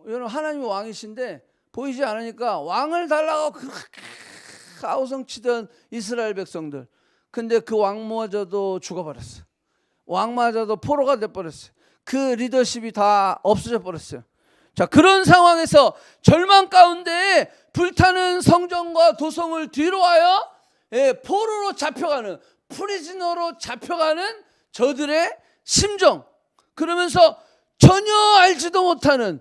여러분 하나님이 왕이신데 보이지 않으니까 왕을 달라고 아우성치던 이스라엘 백성들. 근데 그 왕마저도 죽어버렸어요. 왕마저도 포로가 돼버렸어요. 그 리더십이 다 없어져 버렸어요. 자, 그런 상황에서 절망 가운데 불타는 성전과 도성을 뒤로 하여 포로로 잡혀가는, 프리즈너로 잡혀가는 저들의 심정. 그러면서 전혀 알지도 못하는,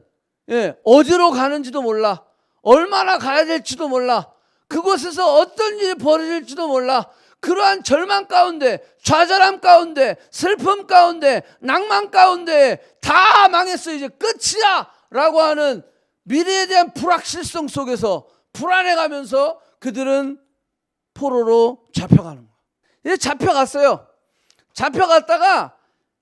어디로 가는지도 몰라, 얼마나 가야 될지도 몰라, 그곳에서 어떤 일이 벌어질지도 몰라. 그러한 절망 가운데, 좌절함 가운데, 슬픔 가운데, 낭만 가운데 다 망했어, 이제 끝이야 라고 하는 미래에 대한 불확실성 속에서 불안해가면서 그들은 포로로 잡혀가는 거예요. 이제 잡혀갔어요. 잡혀갔다가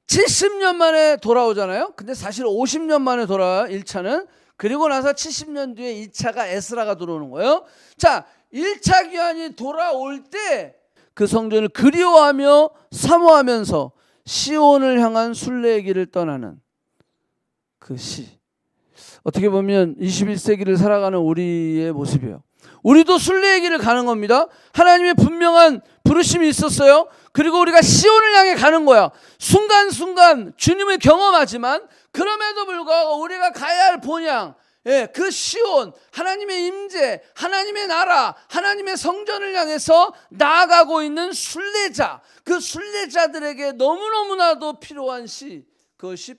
70년 만에 돌아오잖아요. 근데 사실 50년 만에 돌아와요, 1차는. 그리고 나서 70년 뒤에 2차가 에스라가 들어오는 거예요. 자, 1차 귀환이 돌아올 때 그 성전을 그리워하며 사모하면서 시온을 향한 순례의 길을 떠나는 그 시. 어떻게 보면 21세기를 살아가는 우리의 모습이에요. 우리도 순례의 길을 가는 겁니다. 하나님의 분명한 부르심이 있었어요. 그리고 우리가 시온을 향해 가는 거야. 순간순간 주님을 경험하지만 그럼에도 불구하고 우리가 가야 할 본향, 그 시온, 하나님의 임재, 하나님의 나라, 하나님의 성전을 향해서 나아가고 있는 순례자, 그 순례자들에게 너무너무나도 필요한 시, 그것이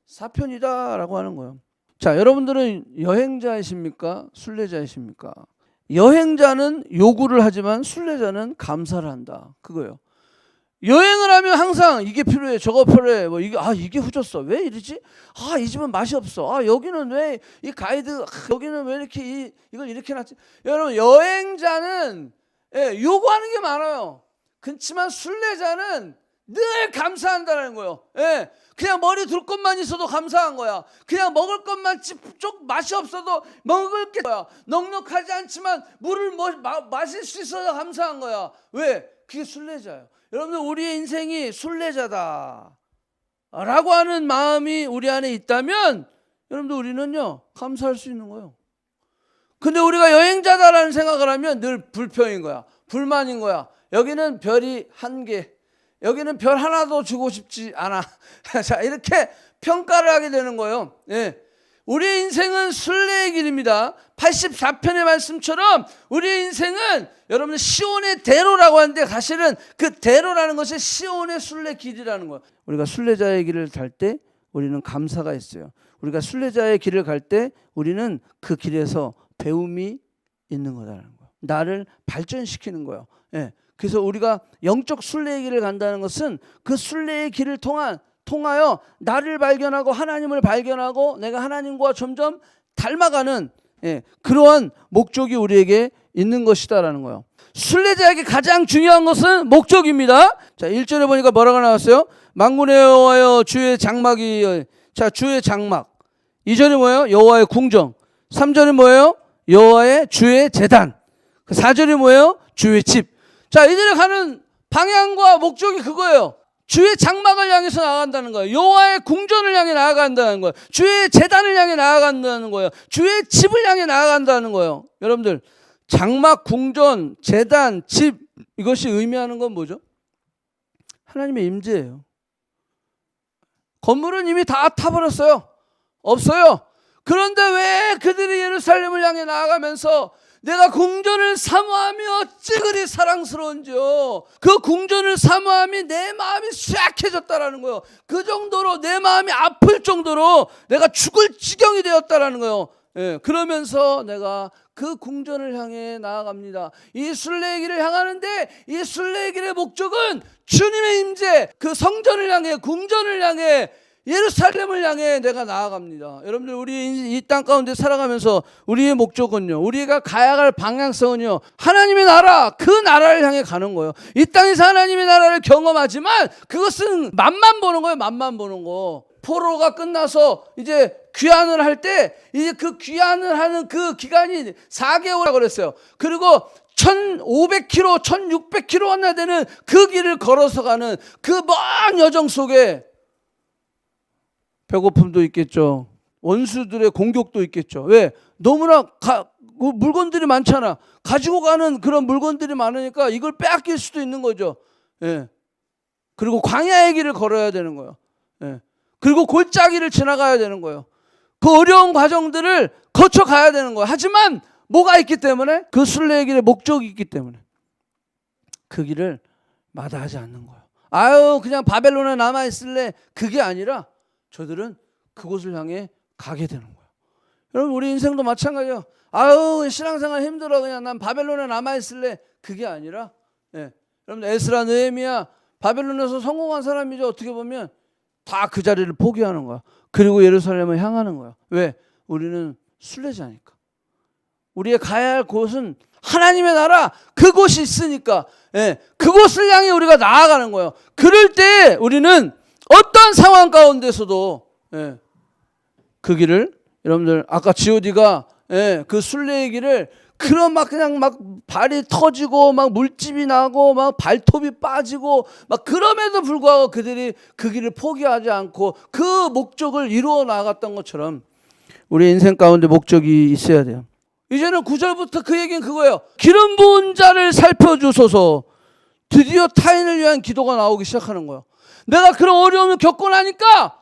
84편이다라고 하는 거예요. 자, 여러분들은 여행자이십니까? 순례자이십니까? 여행자는 요구를 하지만 순례자는 감사를 한다. 그거예요. 여행을 하면 항상 이게 필요해, 저거 필요해, 뭐 이게 후졌어, 왜 이러지? 이 집은 맛이 없어. 여기는 왜 이 가이드, 여기는 왜 이렇게 이걸 이렇게 놨지? 여러분, 여행자는 요구하는 게 많아요. 그렇지만 순례자는 늘 감사한다는 거예요. 그냥 머리 둘 것만 있어도 감사한 거야. 그냥 먹을 것만 쭉 맛이 없어도 먹을 게 거야. 넉넉하지 않지만 물을 마실 수 있어서 감사한 거야. 왜? 그게 순례자예요. 여러분들, 우리의 인생이 순례자다 라고 하는 마음이 우리 안에 있다면 여러분들, 우리는요 감사할 수 있는 거예요. 근데 우리가 여행자다라는 생각을 하면 늘 불평인 거야, 불만인 거야. 여기는 별이 한 개, 여기는 별 하나도 주고 싶지 않아. 자, 이렇게 평가를 하게 되는 거예요. 우리의 인생은 순례의 길입니다. 84편의 말씀처럼 우리의 인생은 여러분들 시온의 대로라고 하는데 사실은 그 대로라는 것이 시온의 순례 길이라는 거예요. 우리가 순례자의 길을 갈 때 우리는 감사가 있어요. 우리가 순례자의 길을 갈 때 우리는 그 길에서 배움이 있는 거라는 거예요. 나를 발전시키는 거예요. 그래서 우리가 영적 순례의 길을 간다는 것은 그 순례의 길을 통하여 나를 발견하고 하나님을 발견하고 내가 하나님과 점점 닮아가는 그러한 목적이 우리에게 있는 것이다라는 거예요. 순례자에게 가장 중요한 것은 목적입니다. 자, 1절에 보니까 뭐라고 나왔어요? 만군의 여호와여 주의 장막이, 자, 주의 장막. 2절이 뭐예요? 여호와의 궁정. 3절이 뭐예요? 여호와의 주의 제단. 4절이 뭐예요? 주의 집. 자, 이들이 가는 방향과 목적이 그거예요. 주의 장막을 향해서 나아간다는 거예요. 여호와의 궁전을 향해 나아간다는 거예요. 주의 제단을 향해 나아간다는 거예요. 주의 집을 향해 나아간다는 거예요. 여러분들, 장막, 궁전, 제단, 집, 이것이 의미하는 건 뭐죠? 하나님의 임재예요. 건물은 이미 다 타버렸어요. 없어요. 그런데 왜 그들이 예루살렘을 향해 나아가면서 내가 궁전을 사모하며 어찌 그리 사랑스러운지요. 그 궁전을 사모함이 내 마음이 쇠약해졌다라는 거예요. 그 정도로 내 마음이 아플 정도로 내가 죽을 지경이 되었다라는 거예요. 그러면서 내가 그 궁전을 향해 나아갑니다. 이 순례의 길을 향하는데 이 순례의 길의 목적은 주님의 임재, 그 성전을 향해, 궁전을 향해, 예루살렘을 향해 내가 나아갑니다. 여러분들, 우리 이 땅 가운데 살아가면서 우리의 목적은요, 우리가 가야 할 방향성은요, 하나님의 나라, 그 나라를 향해 가는 거예요. 이 땅에서 하나님의 나라를 경험하지만 그것은 맛만 보는 거예요. 맛만 보는 거. 포로가 끝나서 이제 귀환을 할 때 이제 그 귀환을 하는 그 기간이 4개월이라고 그랬어요. 그리고 1500km, 1600km나 되는 그 길을 걸어서 가는 그 먼 여정 속에 배고픔도 있겠죠. 원수들의 공격도 있겠죠. 왜? 너무나 물건들이 많잖아. 가지고 가는 그런 물건들이 많으니까 이걸 빼앗길 수도 있는 거죠. 예. 그리고 광야의 길을 걸어야 되는 거예요. 예. 그리고 골짜기를 지나가야 되는 거예요. 그 어려운 과정들을 거쳐 가야 되는 거예요. 하지만 뭐가 있기 때문에? 그 순례의 길에 목적이 있기 때문에 그 길을 마다하지 않는 거예요. 아유, 그냥 바벨론에 남아 있을래? 그게 아니라 저들은 그곳을 향해 가게 되는 거예요. 여러분, 우리 인생도 마찬가지예요. 아유, 신앙생활 힘들어, 그냥 난 바벨론에 남아 있을래? 그게 아니라, 예. 여러분, 에스라, 느헤미야 바벨론에서 성공한 사람이죠. 어떻게 보면 다 그 자리를 포기하는 거야. 그리고 예루살렘을 향하는 거야. 왜? 우리는 순례자니까. 우리의 가야 할 곳은 하나님의 나라, 그곳이 있으니까, 예, 그곳을 향해 우리가 나아가는 거예요. 그럴 때 우리는 어떤 상황 가운데서도, 예, 그 길을, 여러분들 아까 G.O.D가, 예, 그 순례의 길을 그런 막 그냥 막 발이 터지고 막 물집이 나고 막 발톱이 빠지고 막 그럼에도 불구하고 그들이 그 길을 포기하지 않고 그 목적을 이루어 나갔던 것처럼 우리 인생 가운데 목적이 있어야 돼요. 이제는 9절부터 그 얘기는 그거예요. 기름 부은 자를 살펴주소서. 드디어 타인을 위한 기도가 나오기 시작하는 거예요. 내가 그런 어려움을 겪고 나니까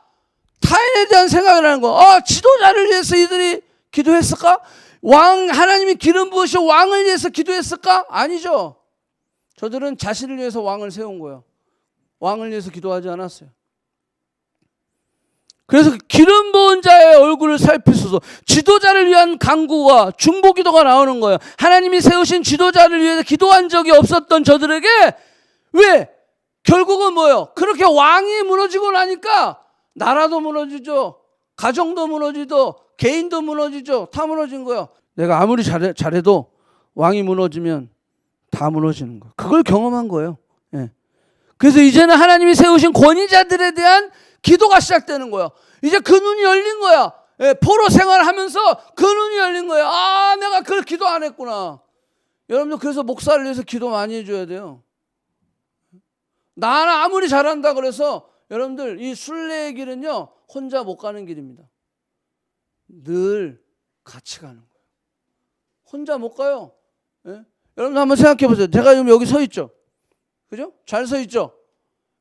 타인에 대한 생각을 하는 거예요. 아, 지도자를 위해서 이들이 기도했을까? 하나님이 기름 부으신 왕을 위해서 기도했을까? 아니죠. 저들은 자신을 위해서 왕을 세운 거예요. 왕을 위해서 기도하지 않았어요. 그래서 기름 부은 자의 얼굴을 살피소서. 지도자를 위한 간구와 중보 기도가 나오는 거예요. 하나님이 세우신 지도자를 위해서 기도한 적이 없었던 저들에게 왜? 결국은 뭐예요? 그렇게 왕이 무너지고 나니까 나라도 무너지죠. 가정도 무너지죠. 개인도 무너지죠. 다 무너진 거예요. 내가 아무리 잘해도 왕이 무너지면 다 무너지는 거예요. 그걸 경험한 거예요. 예. 그래서 이제는 하나님이 세우신 권위자들에 대한 기도가 시작되는 거예요. 이제 그 눈이 열린 거야. 예, 포로 생활하면서 그 눈이 열린 거예요. 아, 내가 그걸 기도 안 했구나. 여러분들 그래서 목사를 위해서 기도 많이 해줘야 돼요. 나는 아무리 잘한다 그래서 여러분들 이 순례의 길은요 혼자 못 가는 길입니다. 늘 같이 가는 거예요. 혼자 못 가요. 예? 여러분 한번 생각해 보세요. 제가 지금 여기 서 있죠. 그죠? 잘 서 있죠.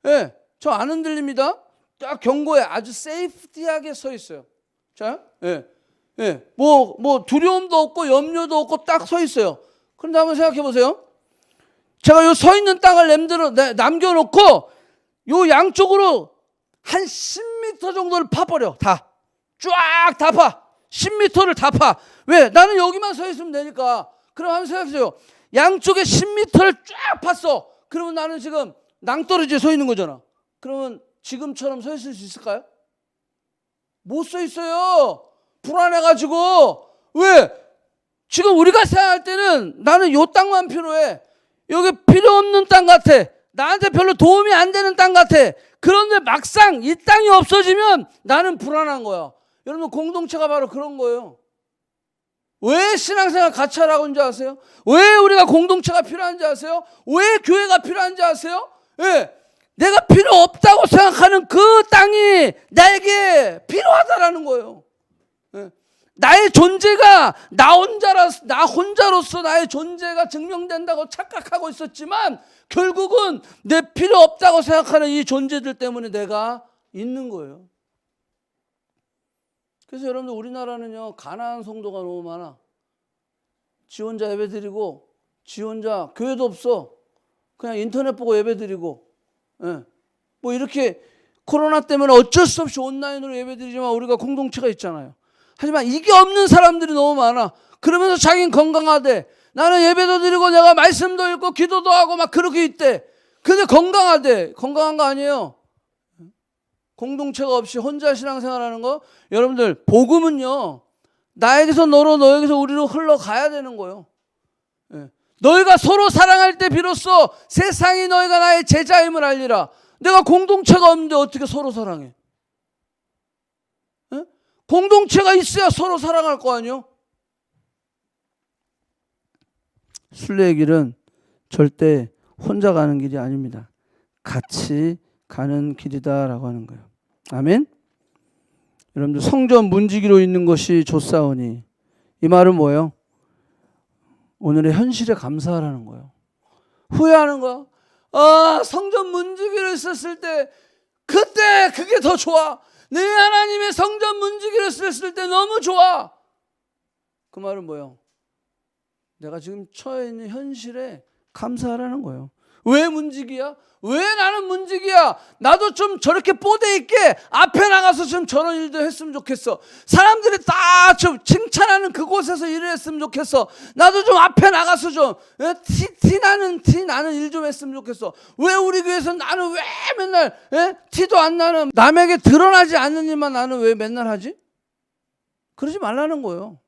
예, 저 안 흔들립니다. 딱 경고에 아주 세이프티하게 서 있어요. 자, 예, 예, 뭐 두려움도 없고 염려도 없고 딱 서 있어요. 그런데 한번 생각해 보세요. 제가 요 서 있는 땅을 남겨놓고 요 양쪽으로 한 10m 정도를 파버려. 다. 쫙 다 파. 10m를 다 파. 왜? 나는 여기만 서 있으면 되니까. 그럼 한번 생각해보세요. 양쪽에 10m를 쫙 팠어. 그러면 나는 지금 낭떠러지에 서 있는 거잖아. 그러면 지금처럼 서 있을 수 있을까요? 못 서 있어요. 불안해가지고. 왜? 지금 우리가 생각할 때는 나는 요 땅만 필요해. 여기 필요 없는 땅 같아. 나한테 별로 도움이 안 되는 땅 같아. 그런데 막상 이 땅이 없어지면 나는 불안한 거야. 여러분 공동체가 바로 그런 거예요. 왜 신앙생활 같이 하라고 하는지 아세요? 왜 우리가 공동체가 필요한지 아세요? 왜 교회가 필요한지 아세요? 왜? 내가 필요 없다고 생각하는 그 땅이 나에게 필요하다라는 거예요. 예. 나의 존재가 나 혼자로서 나의 존재가 증명된다고 착각하고 있었지만 결국은 내 필요 없다고 생각하는 이 존재들 때문에 내가 있는 거예요. 그래서 여러분들 우리나라는요 가난한 성도가 너무 많아. 지 혼자 예배드리고 지 혼자 교회도 없어. 그냥 인터넷 보고 예배드리고, 예. 뭐 이렇게 코로나 때문에 어쩔 수 없이 온라인으로 예배드리지만 우리가 공동체가 있잖아요. 하지만 이게 없는 사람들이 너무 많아. 그러면서 자기는 건강하대. 나는 예배도 드리고 내가 말씀도 읽고 기도도 하고 막 그렇게 있대. 근데 건강하대. 건강한 거 아니에요. 공동체가 없이 혼자 신앙생활하는 거. 여러분들 복음은요 나에게서 너로 너에게서 우리로 흘러가야 되는 거예요. 예. 너희가 서로 사랑할 때 비로소 세상이 너희가 나의 제자임을 알리라. 내가 공동체가 없는데 어떻게 서로 사랑해? 예? 공동체가 있어야 서로 사랑할 거 아니에요? 순례의 길은 절대 혼자 가는 길이 아닙니다. 같이 가는 길이다라고 하는 거예요. 아멘. 여러분들 성전 문지기로 있는 것이 좋사오니, 이 말은 뭐예요? 오늘의 현실에 감사하라는 거예요. 후회하는 거야. 성전 문지기로 있었을 때 그때 그게 더 좋아. 내 하나님의 성전 문지기로 있었을 때 너무 좋아. 그 말은 뭐예요? 내가 지금 처해 있는 현실에 감사하라는 거예요. 왜 문지기야? 왜 나는 문지기야? 나도 좀 저렇게 뽀대 있게 앞에 나가서 좀 저런 일도 했으면 좋겠어. 사람들이 다 좀 칭찬하는 그곳에서 일을 했으면 좋겠어. 나도 좀 앞에 나가서 좀 티 나는 일 좀 했으면 좋겠어. 왜 우리 교회에서 나는 왜 맨날 티도 안 나는, 남에게 드러나지 않는 일만 나는 왜 맨날 하지? 그러지 말라는 거예요.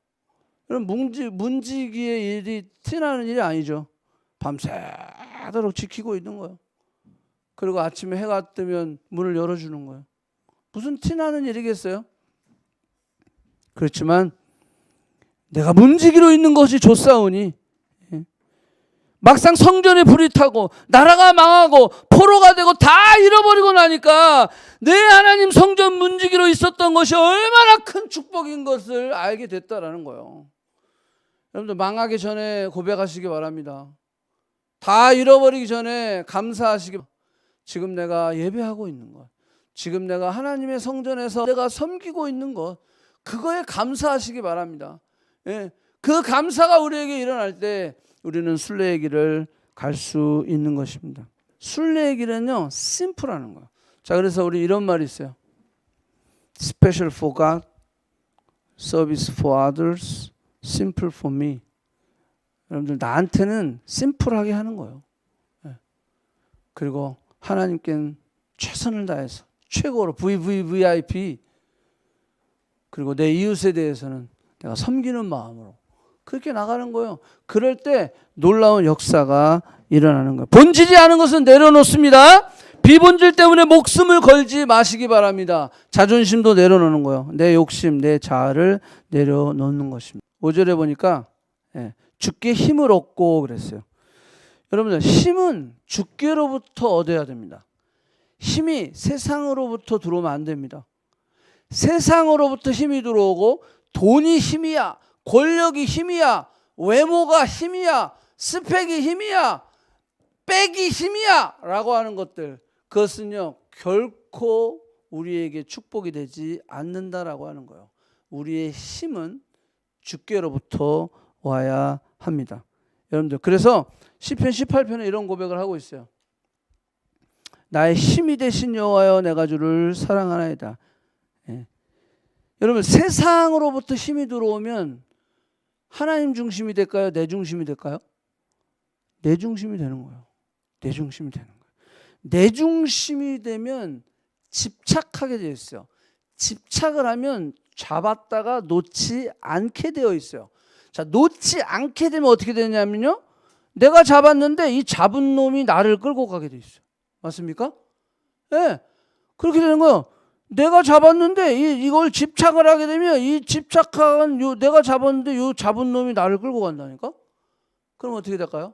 여러분, 문지기의 일이 티나는 일이 아니죠. 밤새도록 지키고 있는 거예요. 그리고 아침에 해가 뜨면 문을 열어주는 거예요. 무슨 티나는 일이겠어요? 그렇지만 내가 문지기로 있는 것이 좋사오니, 막상 성전에 불이 타고 나라가 망하고 포로가 되고 다 잃어버리고 나니까 내 하나님 성전 문지기로 있었던 것이 얼마나 큰 축복인 것을 알게 됐다라는 거예요. 여러분들, 망하기 전에 고백하시기 바랍니다. 다 잃어버리기 전에 감사하시기 바랍니다. 지금 내가 예배하고 있는 것, 지금 내가 하나님의 성전에서 내가 섬기고 있는 것, 그거에 감사하시기 바랍니다. 그 감사가 우리에게 일어날 때 우리는 순례의 길을 갈 수 있는 것입니다. 순례의 길은요, 심플하는 거예요. 자, 그래서 우리 이런 말이 있어요. Special for God, service for others, simple for me. 여러분들, 나한테는 심플하게 하는 거예요. 그리고 하나님께는 최선을 다해서 최고로 VVVIP, 그리고 내 이웃에 대해서는 내가 섬기는 마음으로 그렇게 나가는 거예요. 그럴 때 놀라운 역사가 일어나는 거예요. 본질이 아는 것은 내려놓습니다. 비본질 때문에 목숨을 걸지 마시기 바랍니다. 자존심도 내려놓는 거예요. 내 욕심, 내 자아를 내려놓는 것입니다. 5절에 보니까 주께 힘을 얻고 그랬어요. 여러분들, 힘은 주께로부터 얻어야 됩니다. 힘이 세상으로부터 들어오면 안 됩니다. 세상으로부터 힘이 들어오고 돈이 힘이야, 권력이 힘이야, 외모가 힘이야, 스펙이 힘이야, 백이 힘이야 라고 하는 것들, 그것은요 결코 우리에게 축복이 되지 않는다라고 하는 거예요. 우리의 힘은 주께로부터 와야 합니다. 여러분들, 그래서 시편 18편에 이런 고백을 하고 있어요. 나의 힘이 되신 여호와여, 내가 주를 사랑하나이다. 여러분, 세상으로부터 힘이 들어오면 하나님 중심이 될까요? 내 중심이 될까요? 내 중심이 되는 거예요. 내 중심이 되는 거예요. 내 중심이 되면 집착하게 되어 있어요. 집착을 하면 잡았다가 놓지 않게 되어 있어요. 자, 놓지 않게 되면 어떻게 되냐면요, 내가 잡았는데 이 잡은 놈이 나를 끌고 가게 되어 있어요. 맞습니까? 네, 그렇게 되는 거예요. 내가 잡았는데 이걸 집착을 하게 되면 이 집착한 내가 잡았는데 이 잡은 놈이 나를 끌고 간다니까? 그럼 어떻게 될까요?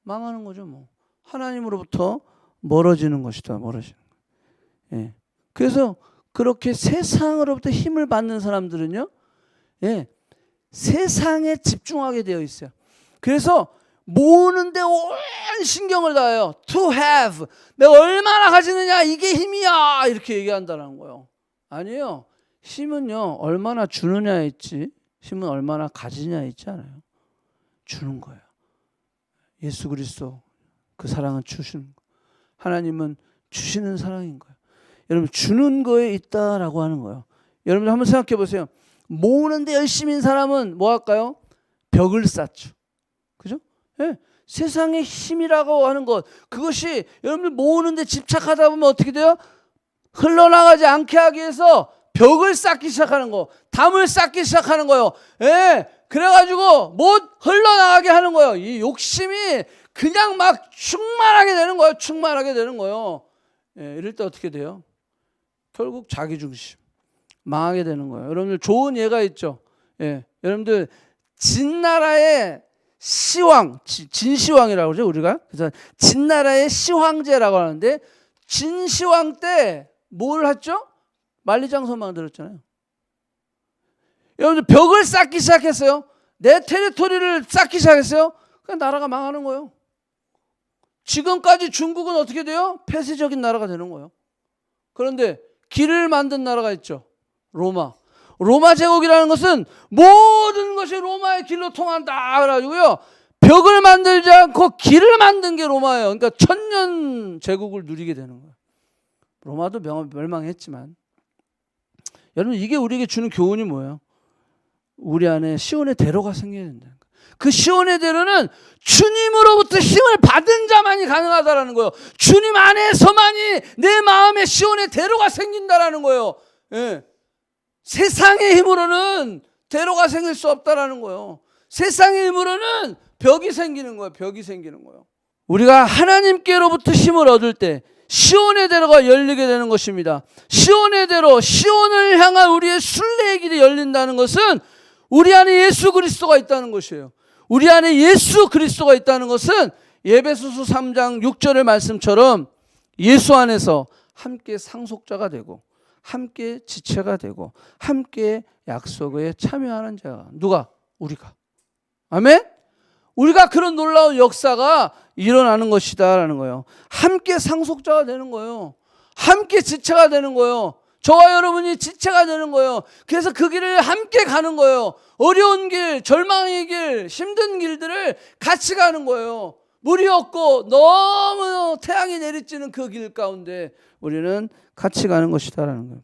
망하는 거죠, 뭐. 하나님으로부터 멀어지는 것이다, 멀어지는 거. 예. 그래서 그렇게 세상으로부터 힘을 받는 사람들은요, 세상에 집중하게 되어 있어요. 그래서 모으는데 온 신경을 다해요. To have. 내가 얼마나 가지느냐, 이게 힘이야, 이렇게 얘기한다는 거예요. 아니에요. 힘은요 얼마나 주느냐에 있지, 힘은 얼마나 가지냐에 있지 않아요. 주는 거예요. 예수 그리스도 그 사랑은 주시는 거예요. 하나님은 주시는 사랑인 거예요. 여러분, 주는 거에 있다라고 하는 거예요. 여러분 한번 생각해 보세요. 모으는데 열심인 사람은 뭐 할까요? 벽을 쌓죠. 그죠? 예. 세상의 힘이라고 하는 것, 그것이 여러분들 모으는데 집착하다 보면 어떻게 돼요? 흘러나가지 않게 하기 위해서 벽을 쌓기 시작하는 거, 담을 쌓기 시작하는 거예요. 예. 그래가지고 못 흘러나가게 하는 거예요. 이 욕심이 그냥 막 충만하게 되는 거예요. 충만하게 되는 거예요. 예. 이럴 때 어떻게 돼요? 결국 자기중심, 망하게 되는 거예요. 여러분들, 좋은 예가 있죠. 예. 여러분들, 진나라의 시왕, 진시황이라고 그러죠, 우리가. 그래서 진나라의 시황제라고 하는데, 진시황 때 뭘 했죠? 만리장성 만들었잖아요. 여러분들 벽을 쌓기 시작했어요. 내 테리토리를 쌓기 시작했어요. 그냥 나라가 망하는 거예요. 지금까지 중국은 어떻게 돼요? 폐쇄적인 나라가 되는 거예요. 그런데 길을 만든 나라가 있죠. 로마. 로마 제국이라는 것은 모든 것이 로마의 길로 통한다 그래가지고요. 벽을 만들지 않고 길을 만든 게 로마예요. 그러니까 천년 제국을 누리게 되는 거예요. 로마도 멸망했지만. 여러분 이게 우리에게 주는 교훈이 뭐예요? 우리 안에 시온의 대로가 생겨야 된다. 그 시온의 대로는 주님으로부터 힘을 받은 자만이 가능하다라는 거예요. 주님 안에서만이 내 마음에 시온의 대로가 생긴다라는 거예요. 예. 세상의 힘으로는 대로가 생길 수 없다라는 거예요. 세상의 힘으로는 벽이 생기는 거예요. 벽이 생기는 거예요. 우리가 하나님께로부터 힘을 얻을 때 시온의 대로가 열리게 되는 것입니다. 시온의 대로, 시온을 향한 우리의 순례의 길이 열린다는 것은 우리 안에 예수 그리스도가 있다는 것이에요. 우리 안에 예수 그리스도가 있다는 것은 에베소서 3장 6절의 말씀처럼 예수 안에서 함께 상속자가 되고 함께 지체가 되고 함께 약속에 참여하는 자가 누가? 우리가. 아멘? 우리가 그런 놀라운 역사가 일어나는 것이다라는 거예요. 함께 상속자가 되는 거예요. 함께 지체가 되는 거예요. 저와 여러분이 지체가 되는 거예요. 그래서 그 길을 함께 가는 거예요. 어려운 길, 절망의 길, 힘든 길들을 같이 가는 거예요. 물이 없고 너무 태양이 내리쬐는 그 길 가운데 우리는 같이 가는 것이다라는 거예요.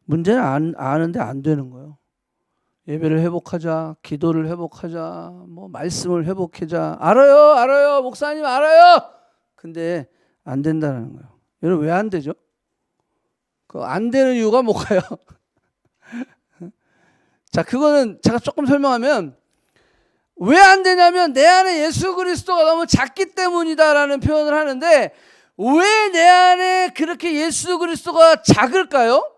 문제는 아는데 안 되는 거예요. 예배를 회복하자, 기도를 회복하자, 뭐 말씀을 회복하자. 알아요, 목사님 알아요. 근데 안 된다는 거예요. 여러분 왜 안 되죠? 그 안 되는 이유가 뭘까요? 자, 그거는 제가 조금 설명하면 왜 안 되냐면 내 안에 예수 그리스도가 너무 작기 때문이다라는 표현을 하는데 왜 내 안에 그렇게 예수 그리스도가 작을까요?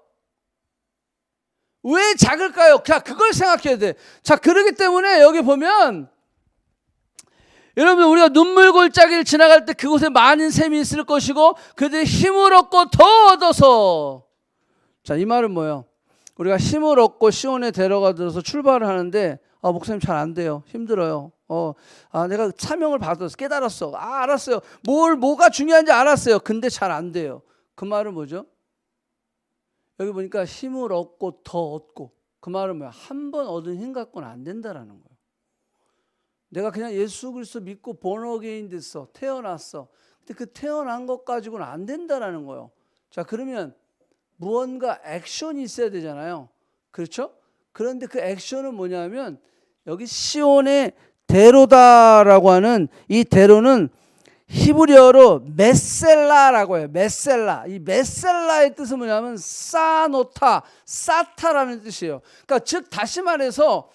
왜 작을까요? 자, 그걸 생각해야 돼. 자, 그러기 때문에 여기 보면 여러분 우리가 눈물 골짜기를 지나갈 때 그곳에 많은 샘이 있을 것이고 그들이 힘을 얻고 더 얻어서 자, 이 말은 뭐예요? 우리가 힘을 얻고 시온에 데려가들어서 출발을 하는데 목사님 잘 안 돼요. 힘들어요. 내가 사명을 받았어. 깨달았어. 알았어요. 뭐가 중요한지 알았어요. 근데 잘 안 돼요. 그 말은 뭐죠? 여기 보니까 힘을 얻고 더 얻고 그 말은 뭐야? 한 번 얻은 힘 갖고는 안 된다라는 거예요. 내가 그냥 예수 그리스도 믿고 born again 됐어. 태어났어. 근데 그 태어난 것 가지고는 안 된다라는 거예요. 자, 그러면 무언가 액션이 있어야 되잖아요. 그렇죠? 그런데 그 액션은 뭐냐면 여기 시온의 대로다라고 하는 이 대로는 히브리어로 메셀라라고 해요. 메셀라. 이 메셀라의 뜻은 뭐냐면 쌓아놓다, 쌓다라는 뜻이에요. 그러니까 즉 다시 말해서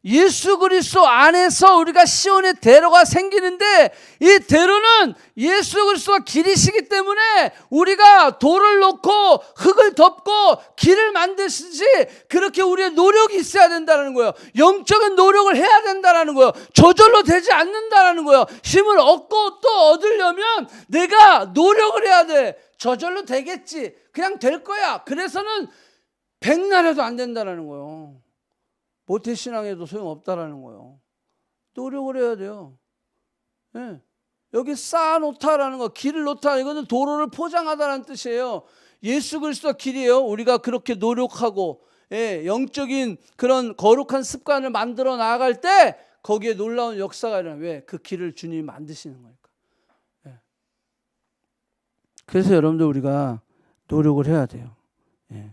예수 그리스도 안에서 우리가 시온의 대로가 생기는데 이 대로는 예수 그리스도가 길이시기 때문에 우리가 돌을 놓고 흙을 덮고 길을 만드시지 그렇게 우리의 노력이 있어야 된다는 거예요. 영적인 노력을 해야 된다는 거예요. 저절로 되지 않는다는 거예요. 힘을 얻고 또 얻으려면 내가 노력을 해야 돼. 저절로 되겠지. 그냥 될 거야. 그래서는 백날 해도 안 된다는 거예요. 모태신앙에도 소용없다라는 거예요. 노력을 해야 돼요. 네. 여기 쌓아놓다라는 거, 길을 놓다, 이거는 도로를 포장하다라는 뜻이에요. 예수 그리스도가 길이에요. 우리가 그렇게 노력하고 영적인 그런 거룩한 습관을 만들어 나아갈 때 거기에 놀라운 역사가 일어나요. 왜? 그 길을 주님이 만드시는 거니까. 네. 그래서 여러분들 우리가 노력을 해야 돼요. 네.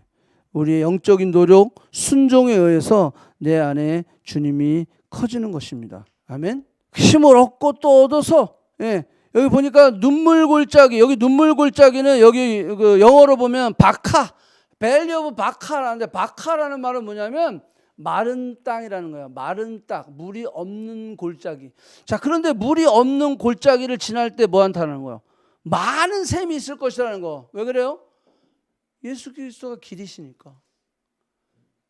우리의 영적인 노력, 순종에 의해서 내 안에 주님이 커지는 것입니다. 아멘. 힘을 얻고 또 얻어서 여기 보니까 눈물 골짜기, 여기 눈물 골짜기는 여기 그 영어로 보면 바카, 밸리 오브 바카라는데 바카라는 말은 뭐냐면 마른 땅이라는 거예요. 마른 땅, 물이 없는 골짜기. 자, 그런데 물이 없는 골짜기를 지날 때 뭐 한다는 거예요? 많은 샘이 있을 것이라는 거. 왜 그래요? 예수 그리스도가 길이시니까.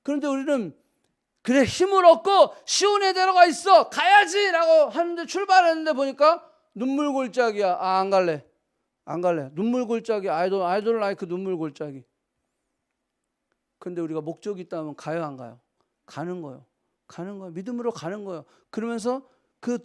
그런데 우리는 그래 힘을 얻고 시온에 데려가 있어 가야지라고 하는데 출발했는데 보니까 눈물 골짜기야. 안 갈래. 눈물 골짜기. I don't like 눈물 골짜기. 근데 우리가 목적이 있다면 가요, 안 가요? 가는 거예요. 가는 거예요. 믿음으로 가는 거예요. 그러면서 그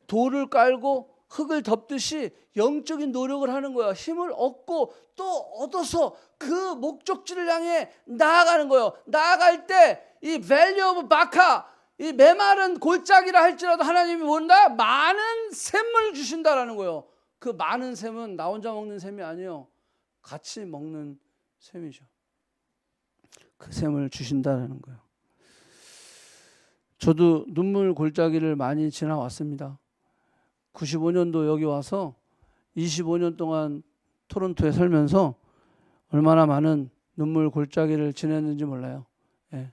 돌을 깔고 흙을 덮듯이 영적인 노력을 하는 거예요. 힘을 얻고 또 얻어서 그 목적지를 향해 나아가는 거예요. 나아갈 때 이 밸리 오브 바카, 이 메마른 골짜기라 할지라도 하나님이 뭔가 많은 샘을 주신다라는 거예요. 그 많은 샘은 나 혼자 먹는 샘이 아니에요. 같이 먹는 샘이죠. 그 샘을 주신다는 거예요. 저도 눈물 골짜기를 많이 지나왔습니다. 95년도 여기 와서 25년 동안 토론토에 살면서 얼마나 많은 눈물 골짜기를 지냈는지 몰라요. 예.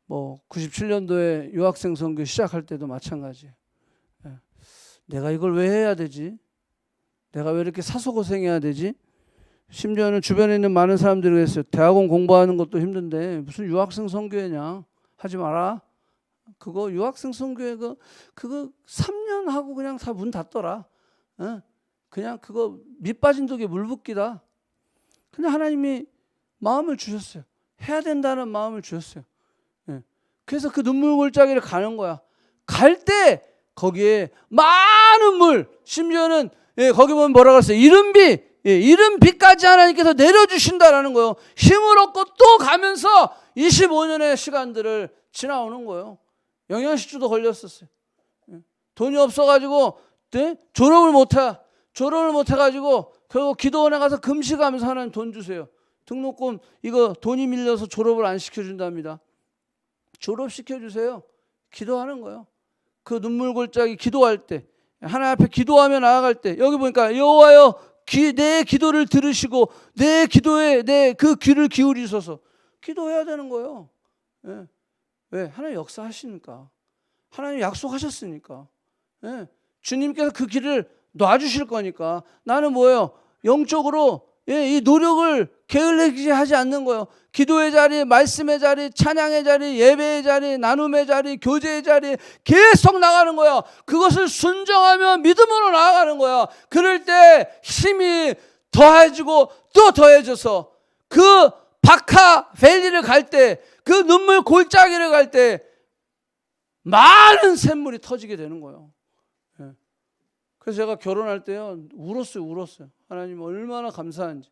97년도에 유학생 선교 시작할 때도 마찬가지예요. 예. 내가 이걸 왜 해야 되지? 내가 왜 이렇게 사소고생해야 되지? 심지어는 주변에 있는 많은 사람들이 그랬어요. 대학원 공부하는 것도 힘든데 무슨 유학생 선교회냐? 하지 마라. 그거 유학생 선교회 그거 3년 하고 그냥 다 문 닫더라. 그냥 그거 밑 빠진 독에 물 붓기다. 근데 하나님이 마음을 주셨어요. 해야 된다는 마음을 주셨어요. 그래서 그 눈물 골짜기를 가는 거야. 갈 때 거기에 많은 물, 심지어는 거기 보면 뭐라고 했어요? 이른 비, 이른 비까지 하나님께서 내려주신다라는 거예요. 힘을 얻고 또 가면서 25년의 시간들을 지나오는 거예요. 영양실조도 걸렸었어요. 돈이 없어가지고 졸업을 못해가지고 결국 기도원에 가서 금식하면서 하나님 돈 주세요. 등록금 이거 돈이 밀려서 졸업을 안 시켜준답니다. 졸업시켜주세요. 기도하는 거예요. 그 눈물 골짜기 기도할 때, 하나님 앞에 기도하며 나아갈 때, 여기 보니까 여호와여 내 기도를 들으시고 내 기도에 내 그 귀를 기울이셔서 기도해야 되는 거예요. 왜? 하나님 역사하시니까. 하나님 약속하셨으니까. 주님께서 그 길을 놔주실 거니까. 나는 뭐예요? 영적으로 이 노력을 게을리게 하지 않는 거예요. 기도의 자리, 말씀의 자리, 찬양의 자리, 예배의 자리, 나눔의 자리, 교제의 자리 계속 나가는 거예요. 그것을 순종하며 믿음으로 나아가는 거예요. 그럴 때 힘이 더해지고 또 더해져서 그 바카 밸리를 갈 때, 그 눈물 골짜기를 갈 때 많은 샘물이 터지게 되는 거예요. 그래서 제가 결혼할 때요 울었어요. 하나님 얼마나 감사한지.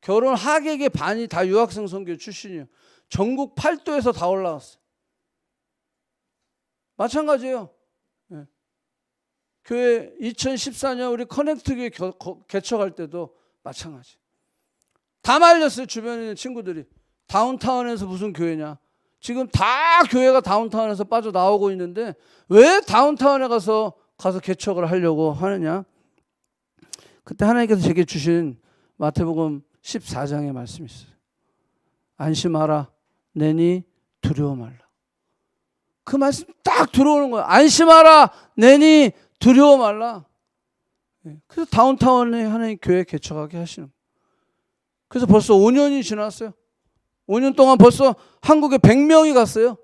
결혼 하객의 반이 다 유학생 선교 출신이에요. 전국 8도에서 다 올라왔어요. 마찬가지예요. 교회 2014년 우리 커넥트 교회 개척할 때도 마찬가지. 다 말렸어요. 주변에 있는 친구들이. 다운타운에서 무슨 교회냐. 지금 다 교회가 다운타운에서 빠져나오고 있는데 왜 다운타운에 가서 개척을 하려고 하느냐. 그때 하나님께서 제게 주신 마태복음 14장의 말씀이 있어요. 안심하라 내니 두려워 말라. 그 말씀 딱 들어오는 거예요. 안심하라 내니 두려워 말라. 그래서 다운타운에 하나님 교회 개척하게 하시는 거예요. 그래서 벌써 5년이 지났어요. 5년 동안 벌써 한국에 100명이 갔어요.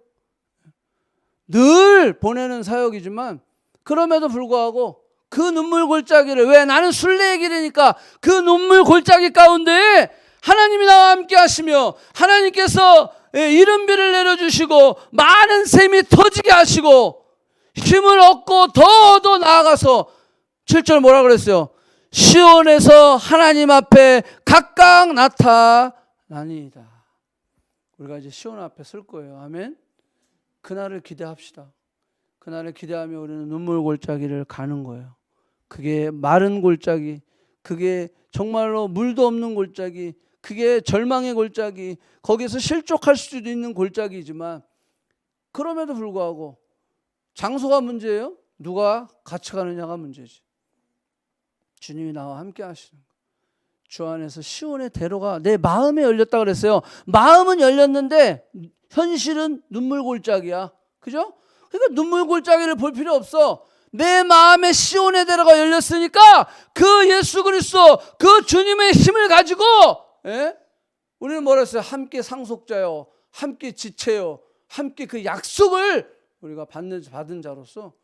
늘 보내는 사역이지만 그럼에도 불구하고 그 눈물 골짜기를, 왜? 나는 순례의 길이니까 그 눈물 골짜기 가운데 하나님이 나와 함께 하시며 하나님께서 이른 비를 내려주시고 많은 샘이 터지게 하시고 힘을 얻고 더 나아가서 7절 뭐라 그랬어요? 시온에서 하나님 앞에 각각 나타나니이다. 우리가 이제 시온 앞에 설 거예요. 아멘. 그날을 기대합시다. 그날을 기대하며 우리는 눈물 골짜기를 가는 거예요. 그게 마른 골짜기, 그게 정말로 물도 없는 골짜기, 그게 절망의 골짜기, 거기서 실족할 수도 있는 골짜기지만 그럼에도 불구하고 장소가 문제예요? 누가 같이 가느냐가 문제지. 주님이 나와 함께 하시는 거예요. 주 안에서 시온의 대로가 내 마음에 열렸다 그랬어요. 마음은 열렸는데 현실은 눈물 골짜기야. 그죠? 그러니까 눈물 골짜기를 볼 필요 없어. 내 마음에 시온의 대로가 열렸으니까 그 예수 그리스도, 그 주님의 힘을 가지고 우리는 뭐라 했어요? 함께 상속자요, 함께 지체요, 함께 그 약속을 우리가 받은 자로서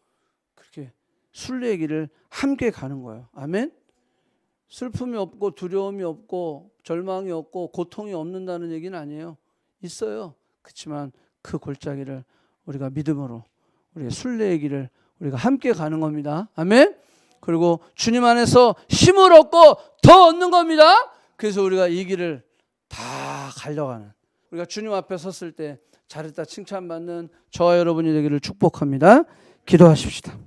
그렇게 순례의 길을 함께 가는 거예요. 아멘. 슬픔이 없고 두려움이 없고 절망이 없고 고통이 없는다는 얘기는 아니에요. 있어요. 그렇지만 그 골짜기를 우리가 믿음으로 우리의 순례의 길을 우리가 함께 가는 겁니다. 아멘. 그리고 주님 안에서 힘을 얻고 더 얻는 겁니다. 그래서 우리가 이 길을 다 가려가는, 우리가 주님 앞에 섰을 때 잘했다 칭찬받는 저와 여러분이 되기를 축복합니다. 기도하십시다.